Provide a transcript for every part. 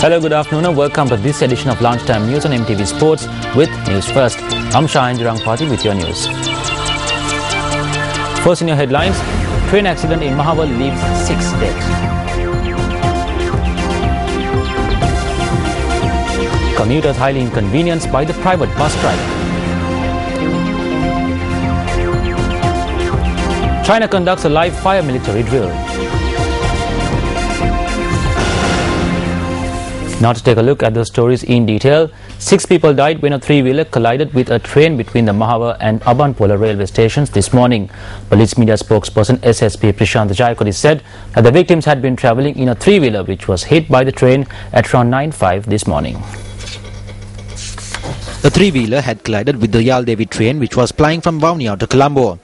Hello, good afternoon and welcome to this edition of Lunchtime News on MTV Sports with News First. I'm Shahin Jurangpati with your news. First in your headlines, train accident in Mahawar leaves 6 dead. Commuters highly inconvenienced by the private bus strike. China conducts a live fire military drill. Now to take a look at the stories in detail. 6 people died when a three-wheeler collided with a train between the Mahawar and Abanpola railway stations this morning. Police media spokesperson SSP Prashant Jayakodi said that the victims had been travelling in a three-wheeler which was hit by the train at around 9:05 this morning. The three-wheeler had collided with the Yaldevi train which was plying from Vavuniya to Colombo.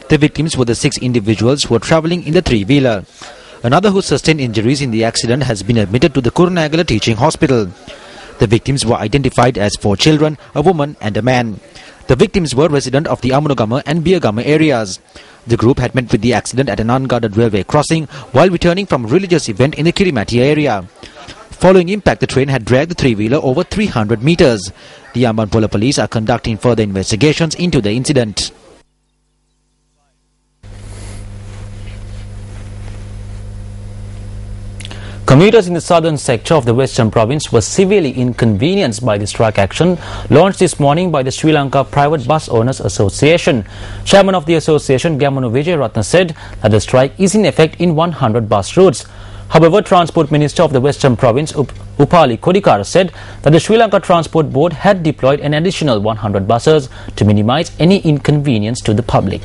The victims were the 6 individuals who were travelling in the three-wheeler. Another who sustained injuries in the accident has been admitted to the Kurunegala Teaching Hospital. The victims were identified as 4 children, a woman and a man. The victims were residents of the Amunagama and Biyagama areas. The group had met with the accident at an unguarded railway crossing while returning from a religious event in the Kirimati area. Following impact, the train had dragged the three-wheeler over 300 meters. The Abanpola police are conducting further investigations into the incident. Commuters in the southern sector of the western province were severely inconvenienced by the strike action launched this morning by the Sri Lanka Private Bus Owners Association. Chairman of the association, Gamanu Vijayratna, said that the strike is in effect in 100 bus routes. However, Transport Minister of the Western Province, Upali Kodikara, said that the Sri Lanka Transport Board had deployed an additional 100 buses to minimize any inconvenience to the public.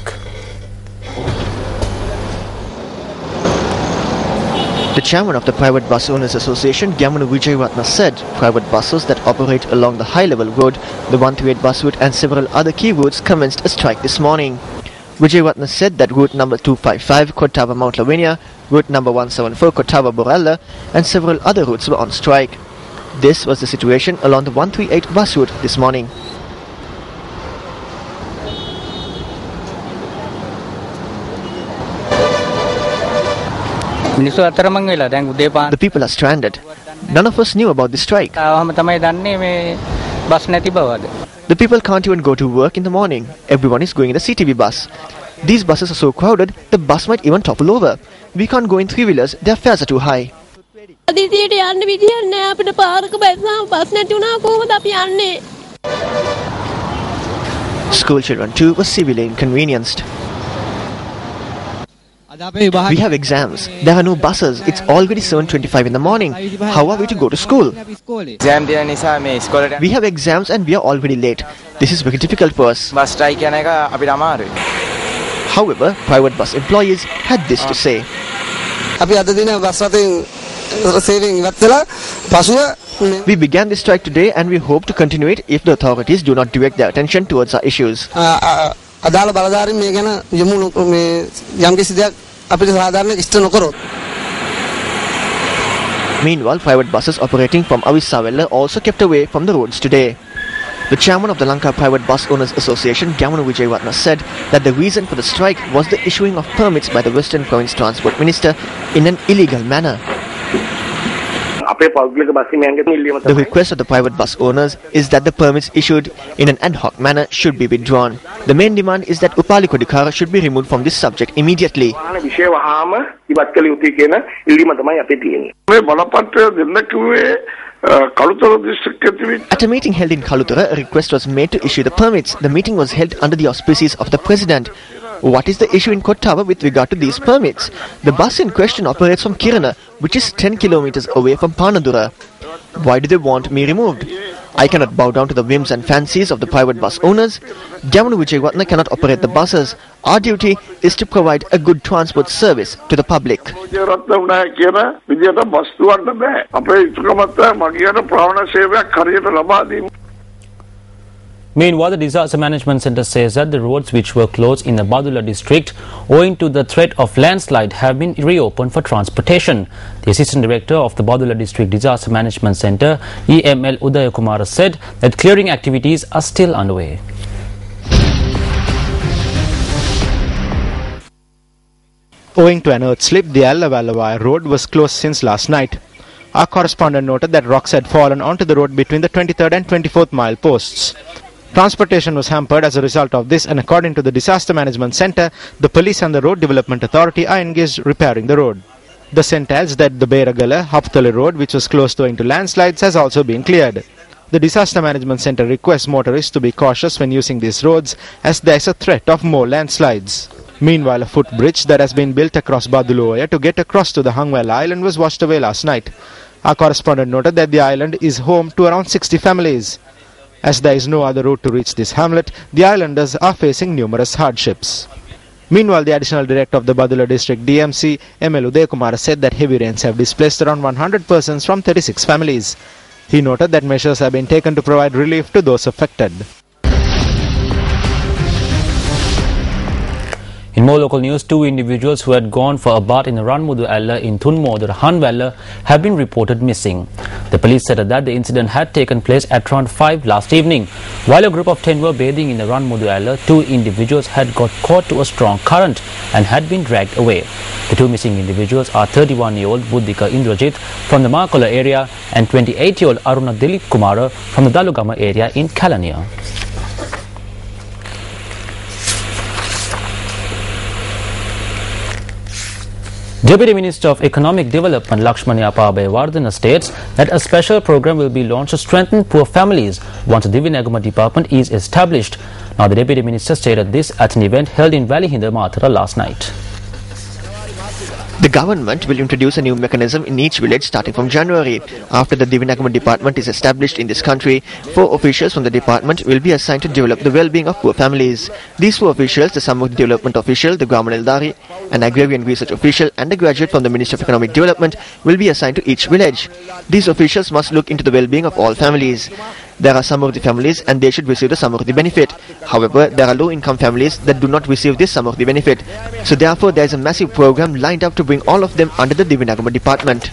The chairman of the Private Bus Owners Association, Gamanu Vijayratna, said private buses that operate along the high-level road, the 138 bus route and several other key routes commenced a strike this morning. Vijayratna said that route number 255, Kottava Mount Lavinia, route number 174, Kottava Boralla and several other routes were on strike. This was the situation along the 138 bus route this morning. The people are stranded. None of us knew about the strike. The people can't even go to work in the morning. Everyone is going in a CTV bus. These buses are so crowded, the bus might even topple over. We can't go in three-wheelers, their fares are too high. School children too were severely inconvenienced. We have exams. There are no buses. It's already 7:25 in the morning. How are we to go to school? We have exams and we are already late. This is very difficult for us. However, private bus employees had this to say. We began this strike today and we hope to continue it if the authorities do not direct their attention towards our issues. Meanwhile, private buses operating from Avisavella also kept away from the roads today. The chairman of the Lanka Private Bus Owners Association, Gamanu Vijayratna, said that the reason for the strike was the issuing of permits by the Western Province Transport Minister in an illegal manner. The request of the private bus owners is that the permits issued in an ad hoc manner should be withdrawn. The main demand is that Upali Kodikara should be removed from this subject immediately. At a meeting held in Kaluthara, a request was made to issue the permits. The meeting was held under the auspices of the President. What is the issue in Kottava with regard to these permits? The bus in question operates from Kirana, which is 10 kilometers away from Panadura. Why do they want me removed? I cannot bow down to the whims and fancies of the private bus owners. Gamanu Vijayratna cannot operate the buses. Our duty is to provide a good transport service to the public. Meanwhile, the Disaster Management Centre says that the roads which were closed in the Badula district owing to the threat of landslide have been reopened for transportation. The Assistant Director of the Badula District Disaster Management Centre, EML Udayakumara, said that clearing activities are still underway. Owing to an earth slip, the Allavallavai road was closed since last night. Our correspondent noted that rocks had fallen onto the road between the 23rd and 24th mile posts. Transportation was hampered as a result of this, and according to the Disaster Management Centre, the police and the Road Development Authority are engaged repairing the road. The centre adds that the Beragala Haptale road, which was closed owing to landslides, has also been cleared. The Disaster Management Centre requests motorists to be cautious when using these roads, as there is a threat of more landslides. Meanwhile, a footbridge that has been built across Baduloya to get across to the Hangwell Island was washed away last night. Our correspondent noted that the island is home to around 60 families. As there is no other route to reach this hamlet, the islanders are facing numerous hardships. Meanwhile, the additional director of the Badula district DMC, ML Udayakumara, said that heavy rains have displaced around 100 persons from 36 families. He noted that measures have been taken to provide relief to those affected. In more local news, 2 individuals who had gone for a bath in the Ranmudu Alla in Thunmoder, Hanwella, have been reported missing. The police said that the incident had taken place at around 5 last evening. While a group of 10 were bathing in the Ranmudu Alla, 2 individuals had got caught to a strong current and had been dragged away. The 2 missing individuals are 31-year-old Buddhika Indrajit from the Markola area and 28-year-old Aruna Dilip Kumara from the Dalugama area in Kalania. Deputy Minister of Economic Development Lakshmani Apabeyawardena states that a special program will be launched to strengthen poor families once the Divi Nagama department is established. Now the Deputy Minister stated this at an event held in Valihinda Mathura last night. The government will introduce a new mechanism in each village starting from January. After the Divinagama department is established in this country, 4 officials from the department will be assigned to develop the well-being of poor families. These 4 officials, the Samudra Development Official, the Graman Eldari, an Agrarian Research Official and a graduate from the Ministry of Economic Development will be assigned to each village. These officials must look into the well-being of all families. There are Samurdhi families and they should receive the Samurdhi benefit. However, there are low-income families that do not receive this Samurdhi benefit. So therefore, there is a massive program lined up to bring all of them under the Divinagama department.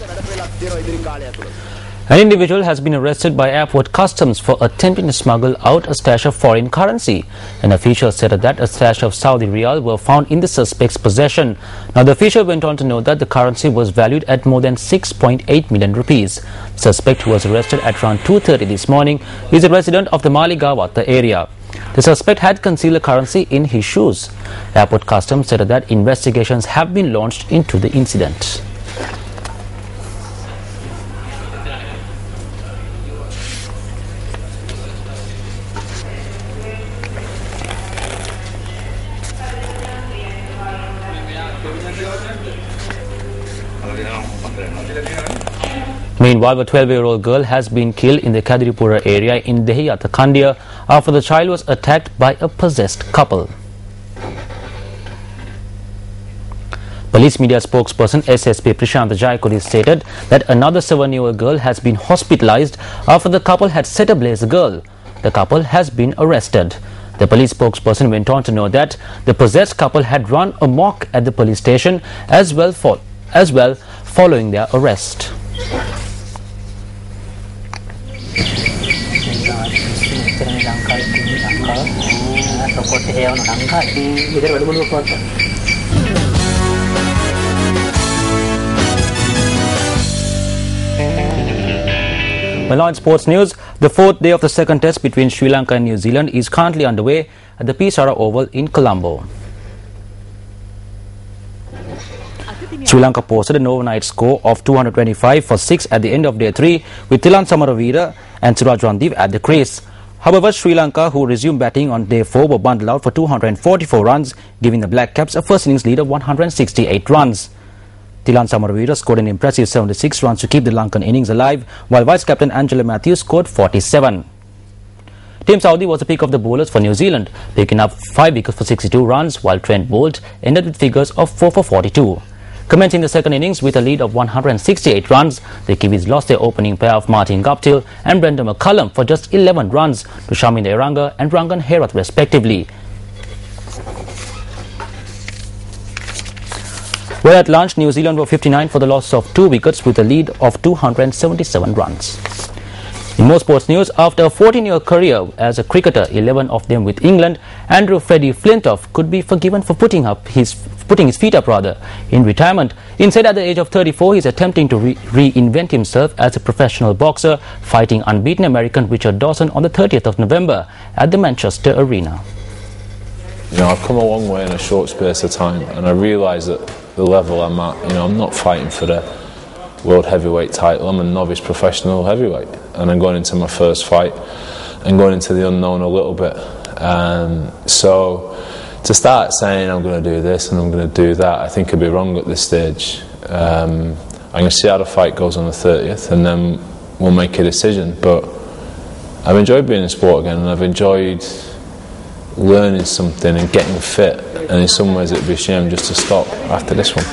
An individual has been arrested by airport customs for attempting to smuggle out a stash of foreign currency. An official said that a stash of Saudi riyal were found in the suspect's possession. Now the official went on to note that the currency was valued at more than 6.8 million rupees. The suspect, who was arrested at around 2:30 this morning, is a resident of the Maligawata area. The suspect had concealed the currency in his shoes. Airport customs said that investigations have been launched into the incident. Meanwhile, a 12-year-old girl has been killed in the Kadiripura area in Dehiyata Kandia after the child was attacked by a possessed couple. Police media spokesperson SSP Prashant Jayakuri stated that another 7-year-old girl has been hospitalized after the couple had set ablaze a girl. The couple has been arrested. The police spokesperson went on to know that the possessed couple had run amok at the police station as well following their arrest. Well, in sports news, the 4th day of the second test between Sri Lanka and New Zealand is currently underway at the Pisara Oval in Colombo. Sri Lanka posted an overnight score of 225 for 6 at the end of day 3 with Tilan Samaravira and Suraj Randeep at the crease. However, Sri Lanka, who resumed batting on day 4, were bundled out for 244 runs, giving the Black Caps a first innings lead of 168 runs. Tilan Samaravira scored an impressive 76 runs to keep the Lankan innings alive, while vice-captain Angela Matthews scored 47. Tim Southee was the pick of the bowlers for New Zealand, picking up 5 wickets for 62 runs, while Trent Boult ended with figures of 4 for 42. Commencing the second innings with a lead of 168 runs, the Kiwis lost their opening pair of Martin Guptill and Brendan McCullum for just 11 runs to Shamin Eranga and Rangan Herath respectively. Well, at lunch, New Zealand were 59 for the loss of 2 wickets with a lead of 277 runs. In more sports news, after a 14-year career as a cricketer, 11 of them with England, Andrew Freddie Flintoff could be forgiven for putting up his putting his feet up in retirement. Instead, at the age of 34, he's attempting to reinvent himself as a professional boxer, fighting unbeaten American Richard Dawson on the 30th of November at the Manchester Arena. You know, I've come a long way in a short space of time, and I realise that the level I'm at, you know, I'm not fighting for the world heavyweight title. I'm a novice professional heavyweight, and I'm going into my first fight and going into the unknown a little bit. So to start saying I'm going to do this and I'm going to do that, I think I'd be wrong at this stage. I'm going to see how the fight goes on the 30th, and then we'll make a decision. But I've enjoyed being in sport again, and I've enjoyed learning something and getting fit, and in some ways it'd be a shame just to stop after this one.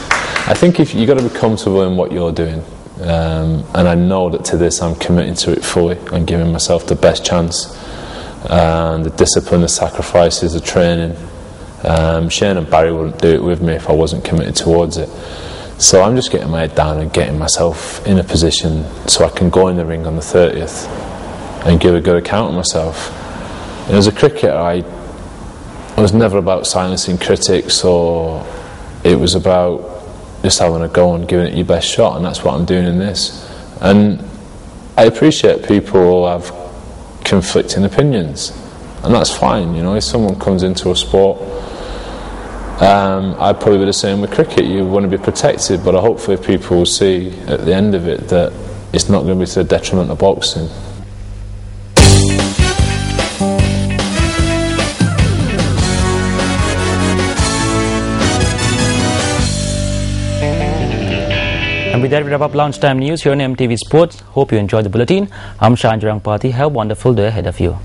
I think if you've got to be comfortable in what you're doing, and I know that to this I'm committing to it fully and giving myself the best chance, and the discipline, the sacrifices, the training. Shane and Barry wouldn't do it with me if I wasn't committed towards it. So I'm just getting my head down and getting myself in a position so I can go in the ring on the 30th and give a good account of myself. And as a cricketer, I was never about silencing critics, or it was about just having a go and giving it your best shot, and that's what I'm doing in this. And I appreciate people who have conflicting opinions, and that's fine. You know, if someone comes into a sport, I'd probably be the same with cricket. You want to be protected, but hopefully people will see at the end of it that it's not going to be to the detriment of boxing. And with that, we wrap up lunchtime news here on MTV Sports. Hope you enjoyed the bulletin. I'm Shanjarang Pati. Have a wonderful day ahead of you.